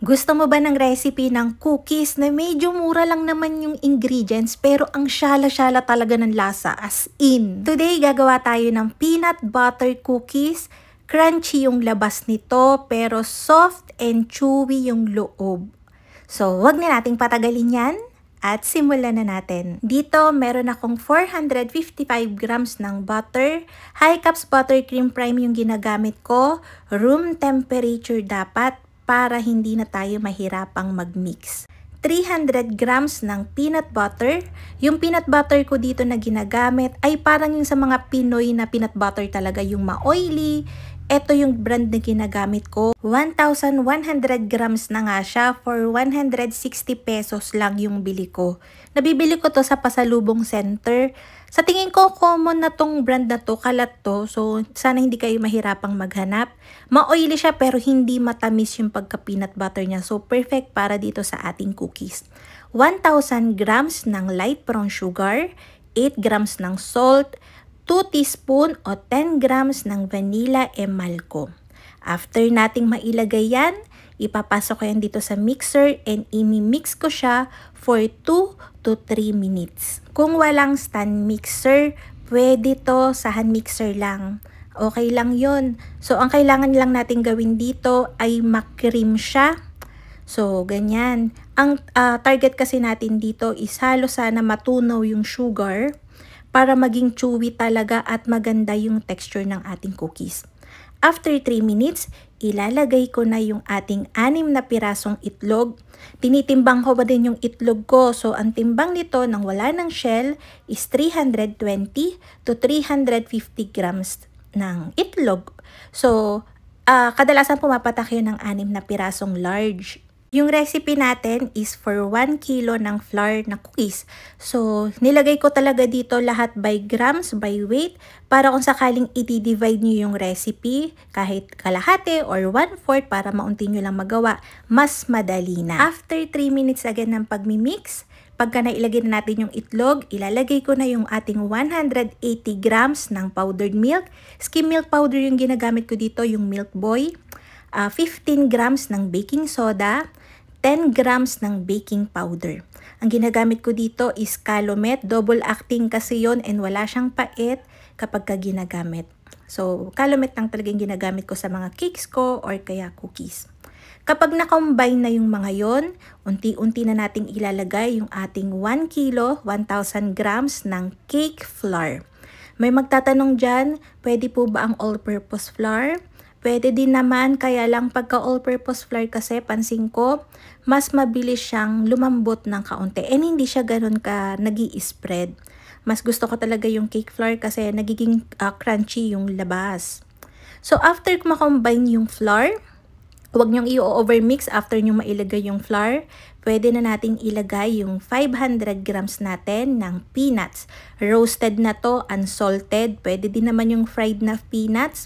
Gusto mo ba ng recipe ng cookies na medyo mura lang naman yung ingredients pero ang syala-syala talaga ng lasa as in? Today, gagawa tayo ng peanut butter cookies. Crunchy yung labas nito pero soft and chewy yung loob. So, wag na nating patagalin yan at simulan na natin. Dito, meron akong 455 grams ng butter. High Cups Buttercream Prime yung ginagamit ko. Room temperature dapat para hindi na tayo mahirapang mag-mix. 300 grams ng peanut butter. Yung peanut butter ko dito na ginagamit ay parang yung sa mga Pinoy na peanut butter talaga, yung ma-oily. Ito yung brand na ginagamit ko. 1,100 grams na nga siya. For 160 pesos lang yung bili ko. Nabibili ko to sa Pasalubong Center. Sa tingin ko, common na tong brand na to, kalat to. So, sana hindi kayo mahirapang maghanap. Ma-oily siya pero hindi matamis yung pagka-peanut butter niya. So, perfect para dito sa ating cookies. 1,000 grams ng light brown sugar, 8 grams ng salt, 2 teaspoon o 10 grams ng vanilla emalco. After nating mailagay yan, ipapasok ko yan dito sa mixer and imi-mix ko siya for 2 to 3 minutes. Kung walang stand mixer, pwede to sa hand mixer lang. Okay lang yon. So, ang kailangan lang natin gawin dito ay makrim siya. So, ganyan. Ang target kasi natin dito is halos sana matunaw yung sugar para maging chewy talaga at maganda yung texture ng ating cookies. After 3 minutes, ilalagay ko na yung ating 6 na pirasong itlog. Tinitimbang ko ba din yung itlog ko? So, ang timbang nito nang wala ng shell is 320 to 350 grams ng itlog. So, kadalasan pumapatak yun ng 6 na pirasong large. Yung recipe natin is for 1 kilo ng flour na cookies. So, nilagay ko talaga dito lahat by grams, by weight, para kung sakaling i-divide nyo yung recipe, kahit kalahati or 1/4 para maunti nyo lang magawa, mas madali na. After 3 minutes again ng pagmimix, pagka nailagay na natin yung itlog, ilalagay ko na yung ating 180 grams ng powdered milk. Skim milk powder yung ginagamit ko dito, yung Milk Boy. 15 grams ng baking soda, 10 grams ng baking powder. Ang ginagamit ko dito is Calumet. Double acting kasi yon and wala siyang pait kapag ginagamit. So, Calumet lang talaga yung ginagamit ko sa mga cakes ko or kaya cookies. Kapag na-combine na yung mga yon, unti-unti na nating ilalagay yung ating 1 kilo, 1,000 grams ng cake flour. May magtatanong dyan, pwede po ba ang all-purpose flour? Pwede din naman, kaya lang pagka all-purpose flour kasi, pansin ko, mas mabilis siyang lumambot ng kaunti. And hindi siya ganun ka nag-i-spread. Mas gusto ko talaga yung cake flour kasi nagiging crunchy yung labas. So, after ma-combine yung flour, huwag nyong i-overmix after nyong mailagay yung flour. Pwede na nating ilagay yung 500 grams natin ng peanuts. Roasted na to, unsalted. Pwede din naman yung fried na peanuts.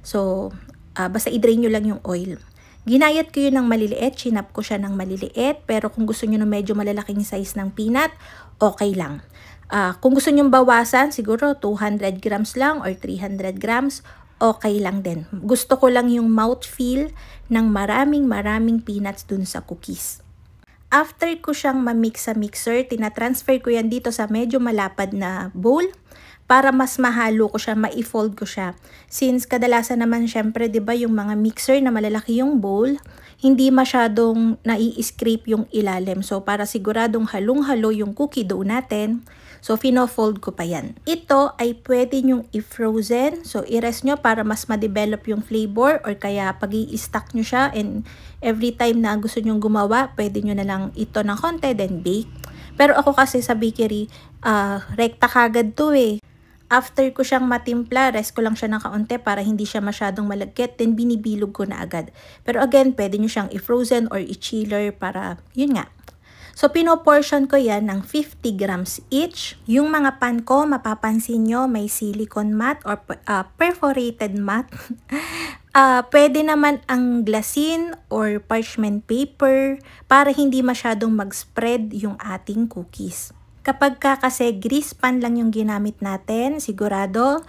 So, basta i-drain nyo lang yung oil. Ginayat ko yun ng maliliit, chinap ko siya ng maliliit, pero kung gusto nyo ng medyo malalaking size ng peanut, okay lang. Kung gusto nyo bawasan, siguro 200 grams lang or 300 grams, okay lang din. Gusto ko lang yung mouthfeel ng maraming peanuts dun sa cookies. After ko siyang ma-mix sa mixer, tinatransfer ko yan dito sa medyo malapad na bowl para mas mahalo ko siya, ma-fold ko siya. Since kadalasan naman syempre, 'di ba, yung mga mixer na malalaki yung bowl, hindi masyadong nai-scrape yung ilalim. So para siguradong halong-halo yung cookie dough natin, so fino-fold ko pa yan. Ito ay pwede nyong i-frozen. So i-rest nyo para mas ma-develop yung flavor or kaya pag i-stack nyo siya and every time na gusto nyong gumawa, pwede nyo na lang ito ng konti then bake. Pero ako kasi sa bakery, rekta kagad to eh. After ko siyang matimpla, rest ko lang siya ng kaunti para hindi siya masyadong malagkit, then binibilog ko na agad. Pero again, pwede nyo siyang i-frozen or i-chiller para, yun nga. So, pinoportion ko yan ng 50 grams each. Yung mga pan ko, mapapansin nyo, may silicone mat or perforated mat. Pwede naman ang glasin or parchment paper para hindi masyadong mag-spread yung ating cookies. Kapag kasi grease pan lang yung ginamit natin, sigurado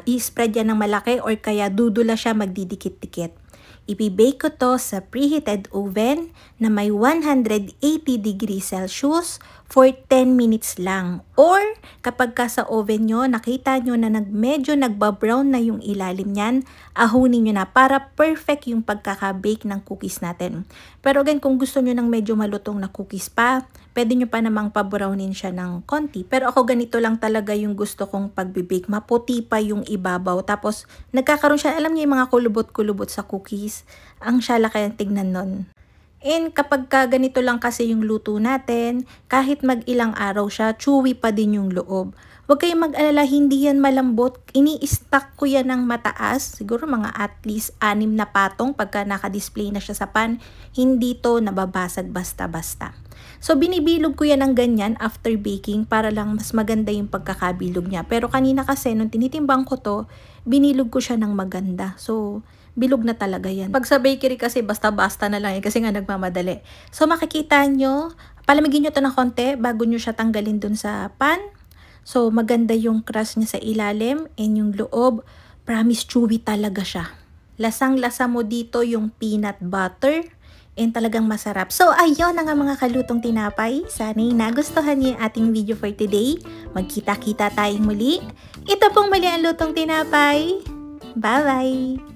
i-spread yan ng malaki or kaya dudula siya, magdidikit-dikit. Ibibake ko to sa preheated oven na may 180 degrees Celsius for 10 minutes lang. Or kapag ka sa oven nyo, nakita nyo na medyo nagbabrown na yung ilalim niyan, ahunin nyo na para perfect yung pagkaka-bake ng cookies natin. Pero again, kung gusto nyo ng medyo malutong na cookies pa, pwede nyo pa namang pabrownin siya ng konti. Pero ako ganito lang talaga yung gusto kong pagbibake. Maputi pa yung ibabaw. Tapos nagkakaroon siya, alam niyo yung mga kulubot-kulubot sa cookies. Ang syala kayang tignan nun. And kapag ganito lang kasi yung luto natin, kahit mag-ilang araw siya, chewy pa din yung loob. Huwag kayong mag-alala, hindi yan malambot. Ini-stack ko yan ng mataas. Siguro mga at least 6 na patong pagka naka-display na siya sa pan. Hindi to nababasag basta-basta. So, binibilog ko yan ng ganyan after baking para lang mas maganda yung pagkakabilog niya. Pero kanina kasi, nung tinitimbang ko to, binilog ko siya ng maganda. So, bilog na talaga yan. Pag sa bakery kasi, basta-basta na lang yan kasi nga nagmamadali. So, makikita nyo, palamigin nyo to ng konti bago nyo siya tanggalin dun sa pan. So, maganda yung crust niya sa ilalim and yung loob, promise chewy talaga siya. Lasang-lasa mo dito yung peanut butter. And talagang masarap. So, ayun na nga mga kalutong tinapay. Sana'y nagustuhan niyo yung ating video for today. Magkita-kita tayong muli. Ito pong muli ang lutong tinapay. Bye-bye!